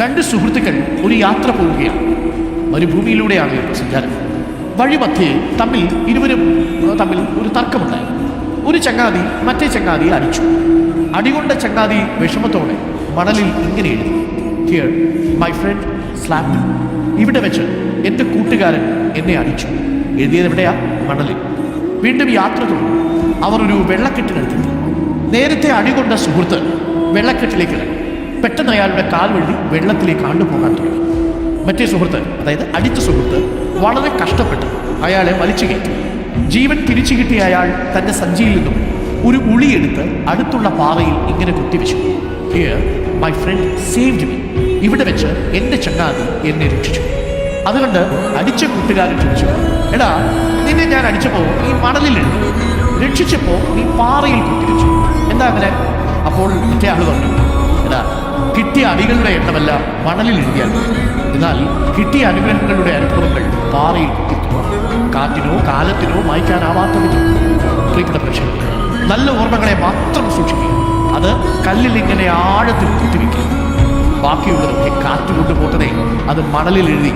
രണ്ട് സുഹൃത്തുക്കൾ ഒരു യാത്ര പോവുകയാണ്. മരുഭൂമിയിലൂടെയാണ് സഞ്ചാരം. വഴിമധ്യേ ഇരുവരും തമ്മിൽ ഒരു തർക്കമുണ്ടായി. ഒരു ചങ്ങാതി മറ്റേ ചങ്ങാതിയെ അടിച്ചു. അടികൊണ്ട ചങ്ങാതി വിഷമത്തോടെ മണലിൽ ഇങ്ങനെ എഴുതി, ഹിയർ മൈ ഫ്രണ്ട് സ്ലാപ്ഡ്. ഇവിടെ വെച്ച് എൻ്റെ കൂട്ടുകാരൻ എന്നെ അടിച്ചു. എഴുതിയത് എവിടെയാ? മണലിൽ. വീണ്ടും യാത്ര തുടർന്നു. അവർ ഒരു വെള്ളക്കെട്ടിനടുത്തെത്തി. നേരത്തെ അടികൊണ്ട സുഹൃത്ത് വെള്ളക്കെട്ടിലേക്ക് ഇറങ്ങി. പെട്ടെന്ന് അയാളുടെ കാൽ വഴി വെള്ളത്തിലേക്ക് ആണ്ടുപോകാൻ തുടങ്ങി. മറ്റേ സുഹൃത്ത്, അതായത് അടിച്ച സുഹൃത്ത്, വളരെ കഷ്ടപ്പെട്ട് അയാളെ വലിച്ചു കയറ്റി. ജീവൻ തിരിച്ചു കിട്ടിയ അയാൾ തൻ്റെ സഞ്ചിയിൽ നിന്നും ഒരു ഉളിയെടുത്ത് അടുത്തുള്ള പാറയിൽ ഇങ്ങനെ കുത്തിവെച്ചു. Here my friend saved me. ഇവിടെ വെച്ച് എൻ്റെ ചങ്ങാതി എന്നെ രക്ഷിച്ചു. അതുകൊണ്ട് അടിച്ച കൂട്ടുകാരൻ ചോദിച്ചു, എടാ, നിന്നെ ഞാൻ അടിച്ചപ്പോൾ നീ മണലിൽ എഴുതി, രക്ഷിച്ചപ്പോൾ നീ പാറയിൽ കുത്തിവെച്ചു, എന്താ അങ്ങനെ? അപ്പോൾ മറ്റേ ആൾ പറഞ്ഞു, എടാ, കിട്ടിയ അടികളുടെ എണ്ണമല്ല മണലിൽ എഴുതിയാൽ, എന്നാൽ കിട്ടിയ അനുഗ്രഹങ്ങളുടെ അനുഭവങ്ങൾ പാറയിൽ കുത്തിക്കുന്നു. കാറ്റിനോ കാലത്തിനോ മായ്ക്കാനാവാത്ത വിധം. പ്രിയപ്പെട്ട പ്രേക്ഷകരെ, നല്ല ഓർമ്മകളെ മാത്രം സൂക്ഷിക്കുക. അത് കല്ലിൽ ഇങ്ങനെ ആഴത്തിൽ കുത്തിവെക്കുക. ബാക്കിയുള്ളതൊക്കെ കാറ്റ് കൊണ്ടുപോകണേ, അത് മണലിൽ എഴുതി